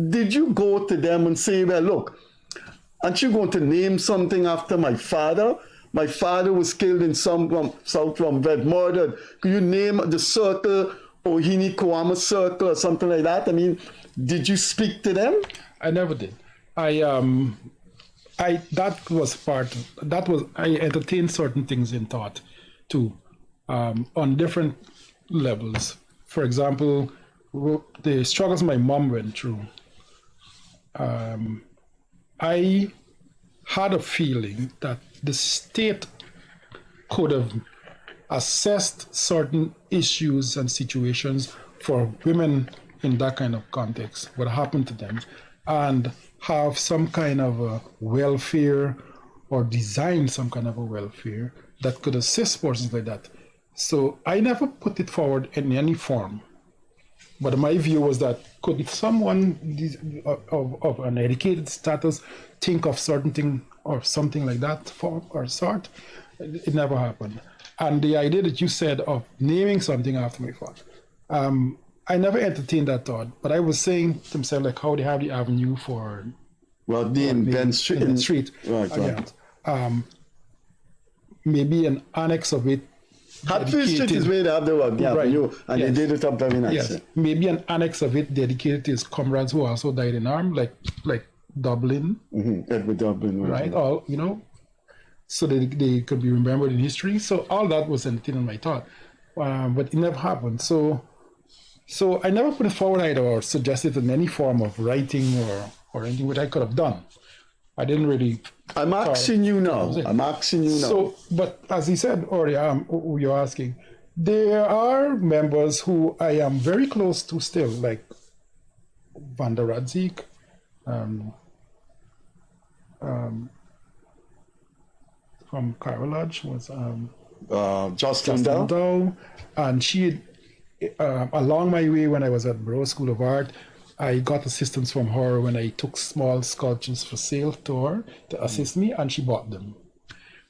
Did you go to them and say, well, look, aren't you going to name something after my father? My father was killed in South Rumved, murdered. Could you name the circle, Ohene Koama Circle or something like that? I mean, did you speak to them? I never did. I entertained certain things in thought too, on different levels. For example, the struggles my mom went through. I had a feeling that the state could have assessed certain issues and situations for women in that kind of context, what happened to them, and have some kind of a welfare or design some kind of a welfare that could assist persons like that. So I never put it forward in any form. But my view was that could someone of an educated status think of certain thing or something like that form or sort? It never happened. And the idea that you said of naming something after my father, I never entertained that thought. But I was saying to myself, like, how they have the avenue for Ben Street. Right. Maybe an annex of it. Hatfield Street is where they have the avenue, and they did it up very nice. Yes, maybe an annex of it dedicated to his comrades who also died in arms, like Dublin. Edward Dublin. Right, all, so they could be remembered in history. So all that was entertained in my thought, but it never happened. So I never put it forward either or suggested in any form of writing or anything which I could have done. I didn't really. I'm asking you now. So, but as he said, or you're asking, there are members who I am very close to still, like Van der Radzik, from Carolage was Jocelyn Dow, and she, along my way when I was at Brough School of Art, I got assistance from her when I took small sculptures for sale to her to assist me, and she bought them,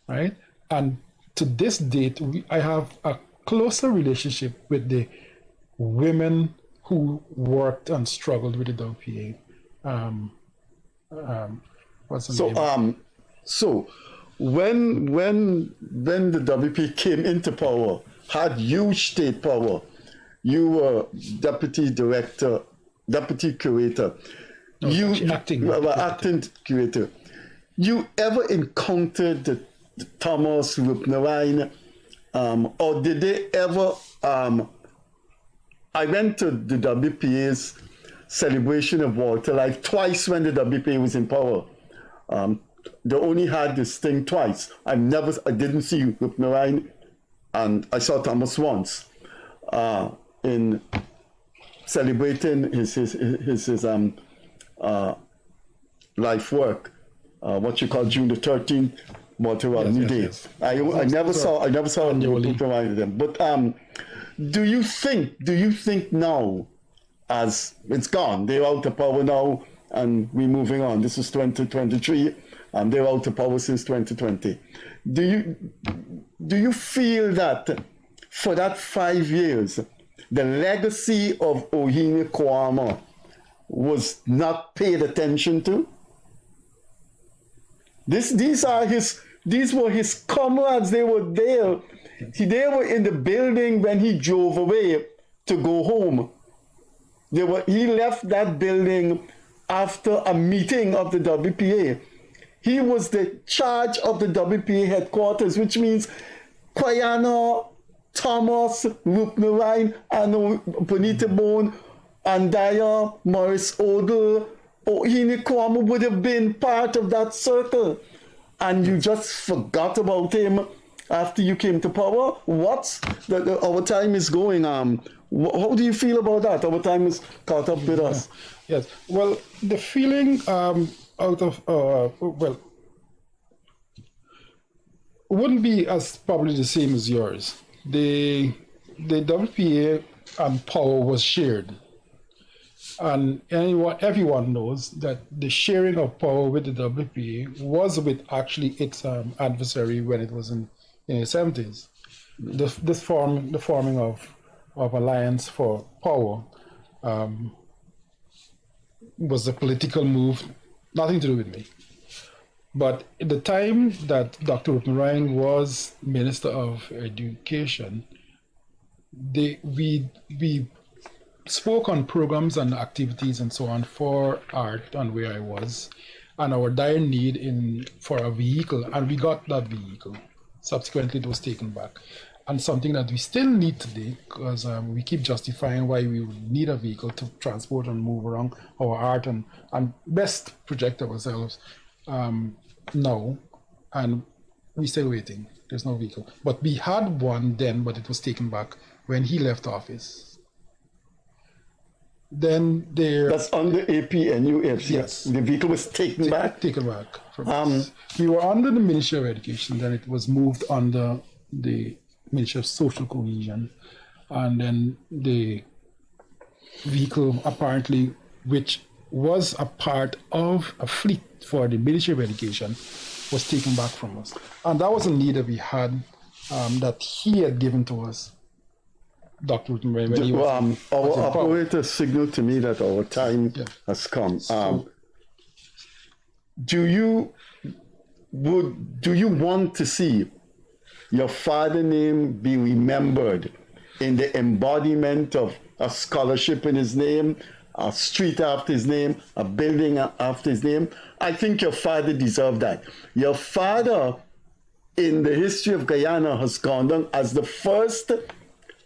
right? And to this date, I have a closer relationship with the women who worked and struggled with the WPA. What's the name? So when the WPA came into power, had huge state power, you were deputy curator. Acting curator. You ever encountered the Thomas Rupnerine, or did they ever? I went to the WPA's celebration of Walter Life twice when the WPA was in power. They only had this thing twice. I didn't see Rupnerine, and I saw Thomas once in celebrating his life work, what you call June the 13th, Walter Rodney Day. Yes. I never saw Rupnerine them. But do you think now, as it's gone, they're out of power now, and we're moving on. This is 2023, and they're out of power since 2020. do you feel that for that 5 years, the legacy of Ohene Koama was not paid attention to? These were his comrades. They were there. They were in the building when he drove away to go home. He left that building after a meeting of the WPA. He was the charge of the WPA headquarters, which means Quayana, Thomas, Rupnerine, Bonita Bone, Andaya, Morris Odell, Ohene Koama would have been part of that circle. And you just forgot about him after you came to power. Our time is going. How do you feel about that? Our time is caught up with us. Yes. Well, the feeling wouldn't be as probably the same as yours. The WPA and power was shared. And everyone knows that the sharing of power with the WPA was with actually its adversary when it was in the 70s. The forming of Alliance for Power was a political move, nothing to do with me. But at the time that Dr. Rupnerine was Minister of Education, we spoke on programs and activities and so on for art and where I was, and our dire need for a vehicle, and we got that vehicle. Subsequently, it was taken back. And something that we still need today, because we keep justifying why we would need a vehicle to transport and move around our art and best project ourselves now, and we're still waiting. There's no vehicle. But we had one then, but it was taken back when he left office. Then that's under APNUF. Yes, the vehicle was taken back. Taken back from us. We were under the Ministry of Education. Then it was moved under the Ministry of Social Cohesion, and then the vehicle apparently, which was a part of a fleet for the Ministry of Education, was taken back from us, and that was a need that we had that he had given to us. Dr. Rupnerine, when he was our operator signaled to me that our time has come. Do you want to see your father's name be remembered in the embodiment of a scholarship in his name, a street after his name, a building after his name? I think your father deserved that. Your father, in the history of Guyana, has gone down as the first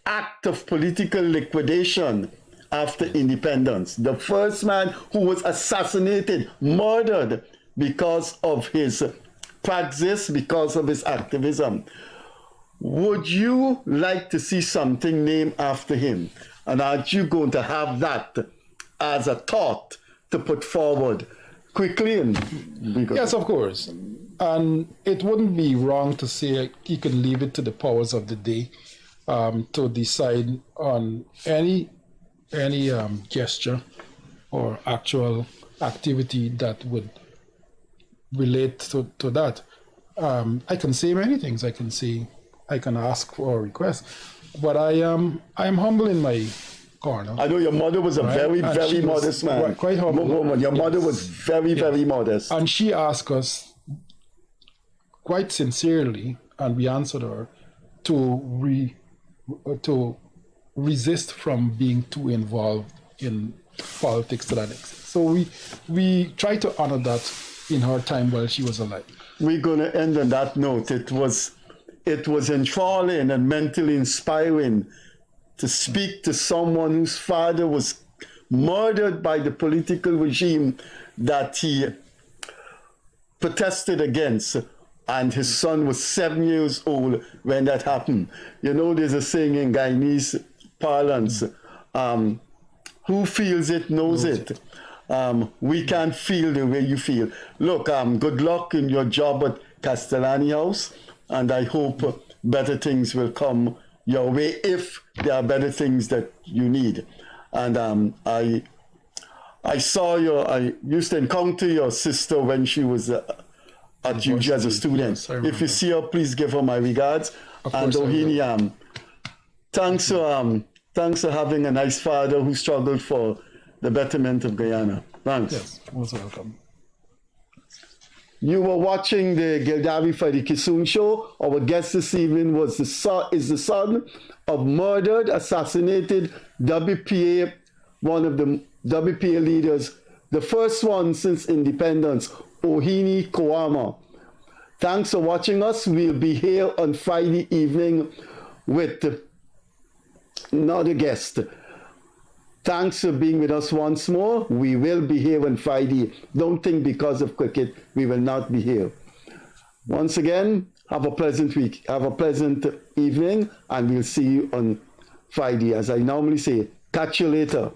act of political liquidation after independence. The first man who was assassinated, murdered because of his praxis, because of his activism. Would you like to see something named after him? And aren't you going to have that as a thought to put forward quickly? Yes, of course. And it wouldn't be wrong to say you can leave it to the powers of the day to decide on any gesture or actual activity that would relate to that. I can say many things. I can ask for a request, but I am humble in my corner. I know your mother was a very modest man. Quite humble. Your mother was very modest. And she asked us quite sincerely, and we answered her, to resist from being too involved in politics to that extent. So we try to honor that in her time while she was alive. We're going to end on that note. It was enthralling and mentally inspiring to speak to someone whose father was murdered by the political regime that he protested against, and his son was 7 years old when that happened. You know, there's a saying in Guyanese parlance, who feels it knows it. We can't feel the way you feel. Look, good luck in your job at Castellani House, and I hope better things will come your way if there are better things that you need. And I used to encounter your sister when she was at UG as a student. Yes, I If you remember. see her, please give her my regards. Of And course I will. Ohene, thanks for having a nice father who struggled for the betterment of Guyana. Thanks. Yes, most welcome. You were watching the Gildarie Freddie Kissoon show. Our guest this evening is the son of murdered, assassinated WPA, one of the WPA leaders, the first one since independence, Ohene Koama. Thanks for watching us. We'll be here on Friday evening with another guest. Thanks for being with us once more. We will be here on Friday. Don't think because of cricket we will not be here. Once again, have a pleasant week. Have a pleasant evening, and we'll see you on Friday. As I normally say, catch you later.